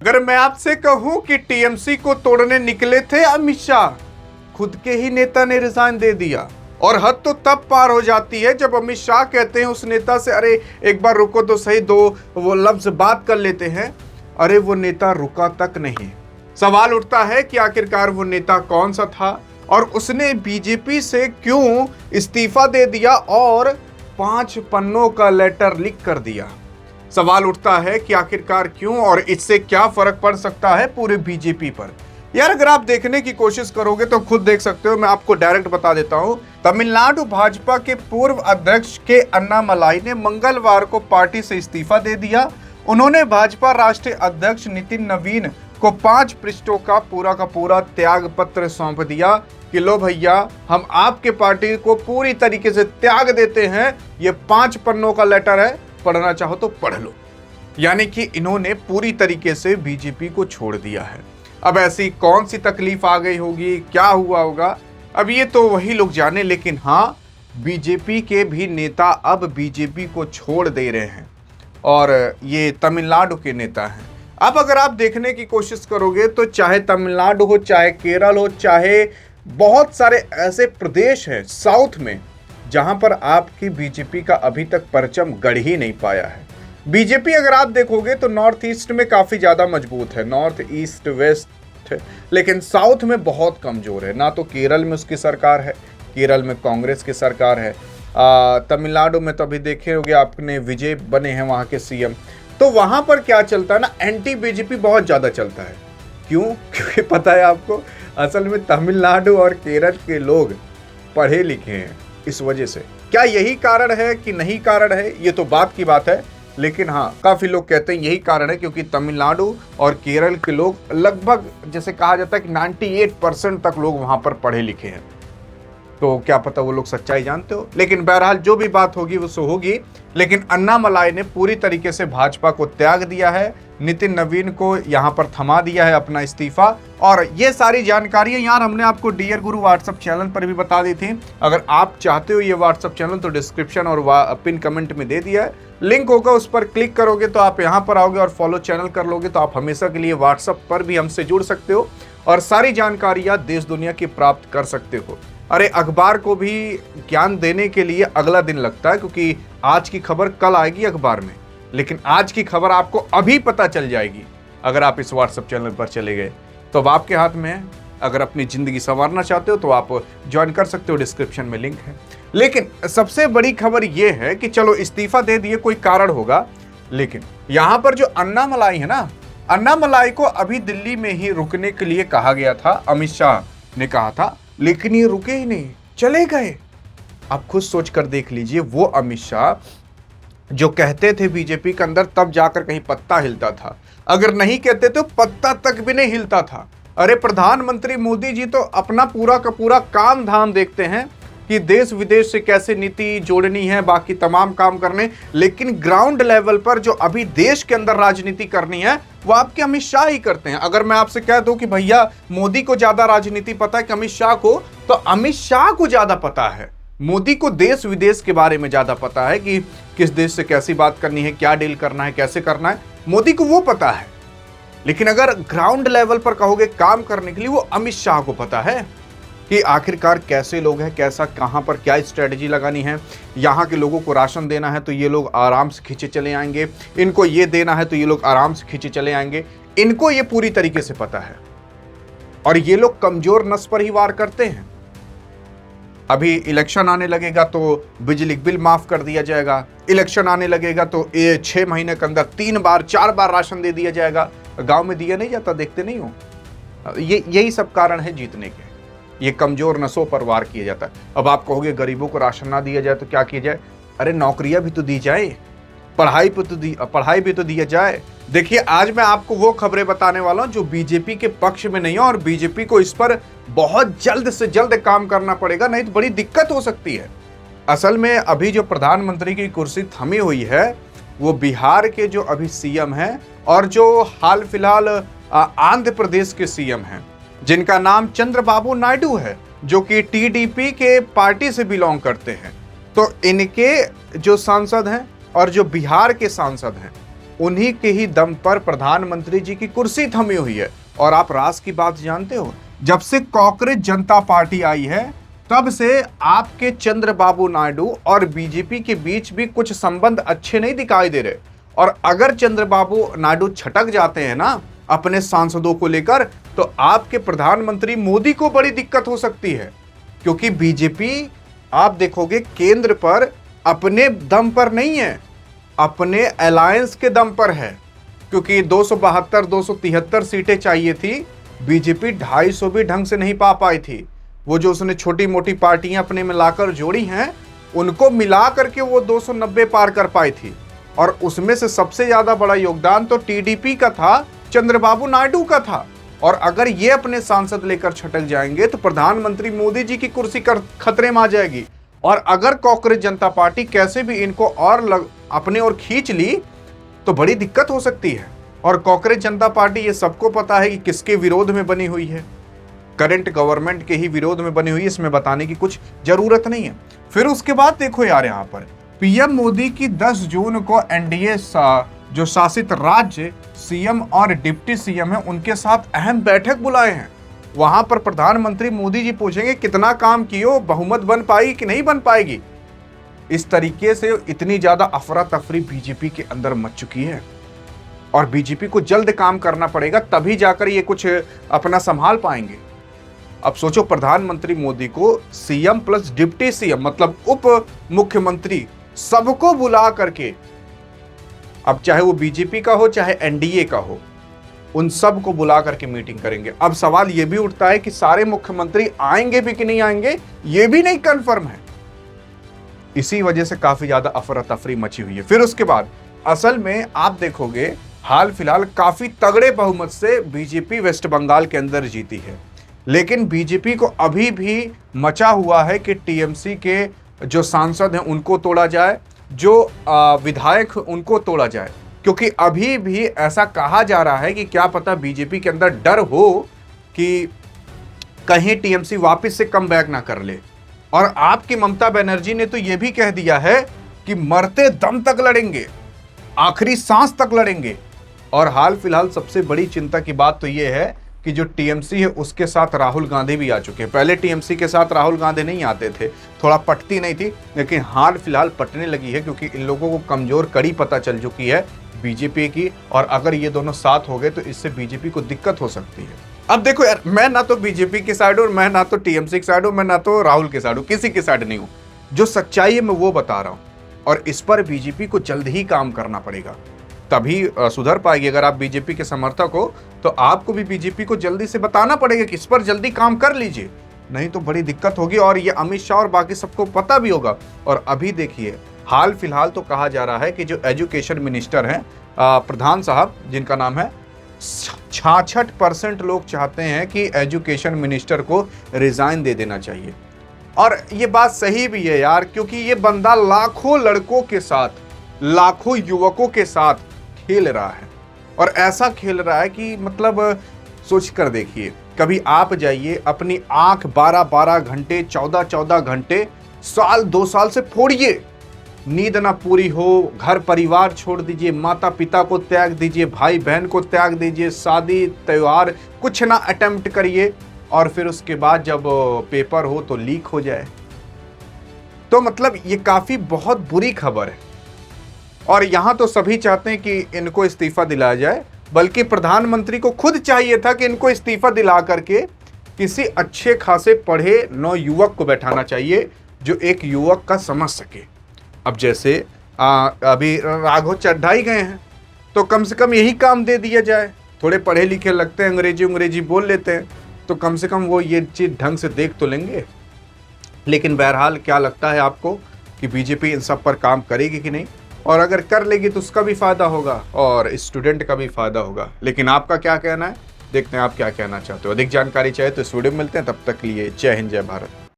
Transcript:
अगर मैं आपसे कहूं कि टीएमसी को तोड़ने निकले थे अमित शाह, खुद के ही नेता ने रिजाइन दे दिया। और हद तो तब पार हो जाती है जब अमित शाह कहते हैं उस नेता से, अरे एक बार रुको तो सही, दो वो लफ्ज बात कर लेते हैं। अरे वो नेता रुका तक नहीं। सवाल उठता है कि आखिरकार वो नेता कौन सा था और उसने बीजेपी से क्यों इस्तीफा दे दिया और 5 पन्नों का लेटर लिख कर दिया। सवाल उठता है कि आखिरकार क्यों और इससे क्या फर्क पड़ सकता है पूरे बीजेपी पर। यार अगर आप देखने की कोशिश करोगे तो खुद देख सकते हो। मैं आपको डायरेक्ट बता देता हूं, तमिलनाडु भाजपा के पूर्व अध्यक्ष के अन्नामलाई ने मंगलवार को पार्टी से इस्तीफा दे दिया। उन्होंने भाजपा राष्ट्रीय अध्यक्ष नितिन नवीन को 5 पृष्ठों का पूरा त्याग पत्र सौंप दिया कि लो भैया, हम आपके पार्टी को पूरी तरीके से त्याग देते हैं। ये 5 पन्नों का लेटर है, पढ़ना चाहो तो पढ़ लो। यानी कि इन्होंने पूरी तरीके से बीजेपी को छोड़ दिया है। अब ऐसी कौन सी तकलीफ आ गई होगी, क्या हुआ होगा, अब ये तो वही लोग जाने। लेकिन हाँ, बीजेपी के भी नेता अब बीजेपी को छोड़ दे रहे हैं और ये तमिलनाडु के नेता हैं। अब अगर आप देखने की कोशिश करोगे तो चाहे तमिलनाडु हो, चाहे केरल हो, चाहे बहुत सारे ऐसे प्रदेश हैं साउथ में जहां पर आपकी बीजेपी का अभी तक परचम गढ़ ही नहीं पाया है। बीजेपी अगर आप देखोगे तो नॉर्थ ईस्ट में काफी ज्यादा मजबूत है, नॉर्थ ईस्ट वेस्ट, लेकिन साउथ में बहुत कमजोर है। ना तो केरल में उसकी सरकार है, केरल में कांग्रेस की सरकार है। तमिलनाडु में तो अभी देखे होंगे आपने, विजय बने हैं वहां के सीएम। तो वहां पर क्या चलता है ना, एंटी बीजेपी बहुत ज्यादा चलता है। क्यों? क्योंकि पता है आपको, असल में तमिलनाडु और केरल के लोग पढ़े लिखे हैं, इस वजह से। क्या यही कारण है कि नहीं कारण है, ये तो बात की बात है। लेकिन हाँ, काफी लोग कहते हैं यही कारण है क्योंकि तमिलनाडु और केरल के लोग लगभग, जैसे कहा जाता है कि 98% तक लोग वहां पर पढ़े लिखे हैं। तो क्या पता वो लोग सच्चाई जानते हो। लेकिन बहरहाल जो भी बात होगी वो सो होगी। लेकिन अन्नामलाई ने पूरी तरीके से भाजपा को त्याग दिया है, नितिन नवीन को यहां पर थमा दिया है अपना इस्तीफा। और ये सारी जानकारियां यार हमने आपको डियर गुरु व्हाट्सएप चैनल पर भी बता दी थी। अगर आप चाहते हो ये व्हाट्सएप चैनल तो डिस्क्रिप्शन और पिन कमेंट में दे दिया है, लिंक होगा, उस पर क्लिक करोगे तो आप यहाँ पर आओगे और फॉलो चैनल कर लोगे तो आप हमेशा के लिए व्हाट्सएप पर भी हमसे जुड़ सकते हो और सारी जानकारियां देश दुनिया की प्राप्त कर सकते हो। अरे अखबार को भी ज्ञान देने के लिए अगला दिन लगता है, क्योंकि आज की खबर कल आएगी अखबार में, लेकिन आज की खबर आपको अभी पता चल जाएगी अगर आप इस व्हाट्सएप चैनल पर चले गए। तो अब आपके हाथ में है, अगर अपनी जिंदगी संवारना चाहते हो तो आप ज्वाइन कर सकते हो, डिस्क्रिप्शन में लिंक है। लेकिन सबसे बड़ी खबर यह है कि चलो इस्तीफा दे दिए, कोई कारण होगा, लेकिन यहां पर जो अन्नामलाई है ना, अन्नामलाई को अभी दिल्ली में ही रुकने के लिए कहा गया था, अमित शाह ने कहा था, लेकिन ये रुके ही नहीं, चले गए। आप खुद सोच कर देख लीजिए, वो अमित शाह जो कहते थे बीजेपी के अंदर, तब जाकर कहीं पत्ता हिलता था, अगर नहीं कहते तो पत्ता तक भी नहीं हिलता था। अरे प्रधानमंत्री मोदी जी तो अपना पूरा का पूरा काम धाम देखते हैं कि देश विदेश से कैसे नीति जोड़नी है, बाकी तमाम काम करने, लेकिन ग्राउंड लेवल पर जो अभी देश के अंदर राजनीति करनी है वो आपके अमित शाह ही करते हैं। अगर मैं आपसे कह दूं कि भैया मोदी को ज्यादा राजनीति पता है कि अमित शाह को, तो अमित शाह को ज्यादा पता है। मोदी को देश विदेश के बारे में ज्यादा पता है कि किस देश से कैसी बात करनी है, क्या डील करना है, कैसे करना है, मोदी को वो पता है। लेकिन अगर ग्राउंड लेवल पर कहोगे काम करने के लिए, वो अमित शाह को पता है कि आखिरकार कैसे लोग हैं, कैसा कहां पर क्या स्ट्रेटजी लगानी है। यहाँ के लोगों को राशन देना है तो ये लोग आराम से खींचे चले आएंगे, इनको ये देना है तो ये लोग आराम से खींचे चले आएंगे। इनको ये पूरी तरीके से पता है और ये लोग कमजोर नस पर ही वार करते हैं। अभी इलेक्शन आने लगेगा तो बिजली बिल माफ कर दिया जाएगा, इलेक्शन आने लगेगा तो 6 महीने के अंदर 3 बार 4 बार राशन दे दिया जाएगा। गांव में दिया नहीं जाता, देखते नहीं हो। यही सब कारण है जीतने के, ये कमजोर नसों पर वार किया जाता है। अब आप कहोगे गरीबों को राशन ना दिया जाए तो क्या किया जाए? अरे नौकरियां भी तो दी जाए, पढ़ाई भी तो दिया जाए। देखिए आज मैं आपको वो खबरें बताने वाला हूं जो बीजेपी के पक्ष में नहीं है और बीजेपी को इस पर बहुत जल्द से जल्द काम करना पड़ेगा, नहीं तो बड़ी दिक्कत हो सकती है। असल में अभी जो प्रधानमंत्री की कुर्सी थमी हुई है वो बिहार के जो अभी सीएम हैं और जो हाल फिलहाल आंध्र प्रदेश के सीएम हैं, जिनका नाम चंद्रबाबू नायडू है, जो कि टीडीपी के पार्टी से बिलोंग करते हैं। तो इनके जो सांसद हैं और जो बिहार के सांसद हैं, उन्हीं के ही दम पर प्रधानमंत्री जी की कुर्सी थमी हुई है। और आप राज की बात जानते हो, जब से कांग्रेस जनता पार्टी आई है तब से आपके चंद्रबाबू नायडू और बीजेपी के बीच भी कुछ संबंध अच्छे नहीं दिखाई दे रहे। और अगर चंद्रबाबू नायडू छटक जाते हैं ना अपने सांसदों को लेकर, तो आपके प्रधानमंत्री मोदी को बड़ी दिक्कत हो सकती है। क्योंकि बीजेपी आप देखोगे केंद्र पर अपने दम पर नहीं है, अपने अलायंस के दम पर है। क्योंकि 272 273 सीटें चाहिए थी, बीजेपी 250 भी ढंग से नहीं पा पाई थी। वो जो उसने छोटी मोटी पार्टियां अपने में लाकर जोड़ी हैं, उनको मिला करके वो 290 पार कर पाई थी। और उसमें से सबसे ज्यादा बड़ा योगदान तो टीडीपी का था, चंद्रबाबू नायडू का था। और अगर ये अपने सांसद लेकर छटक जाएंगे तो प्रधानमंत्री मोदी जी की कुर्सी खतरे में आ जाएगी। और अगर कांग्रेस जनता पार्टी कैसे भी इनको और अपने ओर खींच ली तो बड़ी दिक्कत हो सकती है। और कांग्रेस जनता पार्टी ये सबको पता है कि किसके विरोध में बनी हुई है, करंट गवर्नमेंट के ही विरोध में बनी हुई है, इसमें बताने की कुछ जरूरत नहीं है। फिर उसके बाद देखो यार, यहाँ पर पीएम मोदी की 10 जून को एनडीए जो शासित राज्य सीएम और डिप्टी सीएम है उनके साथ अहम बैठक बुलाए हैं। वहां पर प्रधानमंत्री मोदी जी पूछेंगे कितना काम कियो, बहुमत बन पाएगी कि नहीं बन पाएगी। इस तरीके से इतनी ज्यादा अफरा तफरी बीजेपी के अंदर मच चुकी है और बीजेपी को जल्द काम करना पड़ेगा, तभी जाकर ये कुछ अपना संभाल पाएंगे। अब सोचो, प्रधानमंत्री मोदी को सीएम प्लस डिप्टी सीएम मतलब उप मुख्यमंत्री सबको बुला करके, अब चाहे वो बीजेपी का हो चाहे एनडीए का हो, उन सब को बुला करके मीटिंग करेंगे। अब सवाल यह भी उठता है कि सारे मुख्यमंत्री आएंगे भी कि नहीं आएंगे, यह भी नहीं कंफर्म है। इसी वजह से काफी ज्यादा अफरा तफरी मची हुई है। फिर उसके बाद असल में आप देखोगे हाल फिलहाल काफी तगड़े बहुमत से बीजेपी वेस्ट बंगाल के अंदर जीती है, लेकिन बीजेपी को अभी भी मचा हुआ है कि टीएमसी के जो सांसद हैं उनको तोड़ा जाए, जो विधायक उनको तोड़ा जाए। क्योंकि अभी भी ऐसा कहा जा रहा है कि क्या पता बीजेपी के अंदर डर हो कि कहीं टीएमसी वापस से कम बैक ना कर ले। और आपकी ममता बनर्जी ने तो यह भी कह दिया है कि मरते दम तक लड़ेंगे, आखिरी सांस तक लड़ेंगे। और हाल फिलहाल सबसे बड़ी चिंता की बात तो यह है कि जो टीएमसी है उसके साथ राहुल गांधी भी आ चुके हैं। पहले टीएमसी के साथ राहुल गांधी नहीं आते थे, थोड़ा पटती नहीं थी, लेकिन हाल फिलहाल पटने लगी है क्योंकि इन लोगों को कमजोर कड़ी पता चल चुकी है बीजेपी की। और अगर ये दोनों साथ हो गए तो इससे बीजेपी को दिक्कत हो सकती है। अब देखो यार, मैं ना तो बीजेपी की साइड हूं, मैं ना तो टीएमसी की साइड हूं, मैं ना तो राहुल के साइड हूं, किसी की साइड नहीं हूं। जो सच्चाई है मैं वो बता रहा हूं और इस पर बीजेपी को जल्द ही काम करना पड़ेगा, तभी सुधर पाएगी। अगर आप बीजेपी के समर्थक हो तो आपको भी बीजेपी को जल्दी से बताना पड़ेगा कि इस पर जल्दी काम कर लीजिए, नहीं तो बड़ी दिक्कत होगी। और ये अमित शाह और बाकी सबको पता भी होगा। और अभी देखिए हाल फिलहाल तो कहा जा रहा है कि जो एजुकेशन मिनिस्टर हैं प्रधान साहब, जिनका नाम है, 66% लोग चाहते हैं कि एजुकेशन मिनिस्टर को रिजाइन दे देना चाहिए। और ये बात सही भी है यार, क्योंकि ये बंदा लाखों लड़कों के साथ, लाखों युवकों के साथ खेल रहा है। और ऐसा खेल रहा है कि मतलब सोच कर देखिए, कभी आप जाइए अपनी आंख 12-12 घंटे 14-14 घंटे साल 2 साल से फोड़िए, नींद ना पूरी हो, घर परिवार छोड़ दीजिए, माता पिता को त्याग दीजिए, भाई बहन को त्याग दीजिए, शादी त्योहार कुछ ना अटेम्प्ट करिए, और फिर उसके बाद जब पेपर हो तो लीक हो जाए। तो मतलब ये काफी बहुत बुरी खबर है। और यहां तो सभी चाहते हैं कि इनको इस्तीफा दिलाया जाए, बल्कि प्रधानमंत्री को खुद चाहिए था कि इनको इस्तीफा दिला करके किसी अच्छे खासे पढ़े नौयुवक को बैठाना चाहिए जो एक युवक का समझ सके। अब जैसे अभी राघव चड्ढा ही गए हैं, तो कम से कम यही काम दे दिया जाए। थोड़े पढ़े लिखे लगते हैं, अंग्रेजी बोल लेते हैं, तो कम से कम वो ये चीज़ ढंग से देख तो लेंगे। लेकिन बहरहाल क्या लगता है आपको कि बीजेपी इन सब पर काम करेगी कि नहीं? और अगर कर लेगी तो उसका भी फायदा होगा और स्टूडेंट का भी फायदा होगा। लेकिन आपका क्या कहना है, देखते हैं आप क्या कहना चाहते हो। अधिक जानकारी चाहिए तो इस वीडियो में मिलते हैं, तब तक के लिए जय हिंद जय भारत।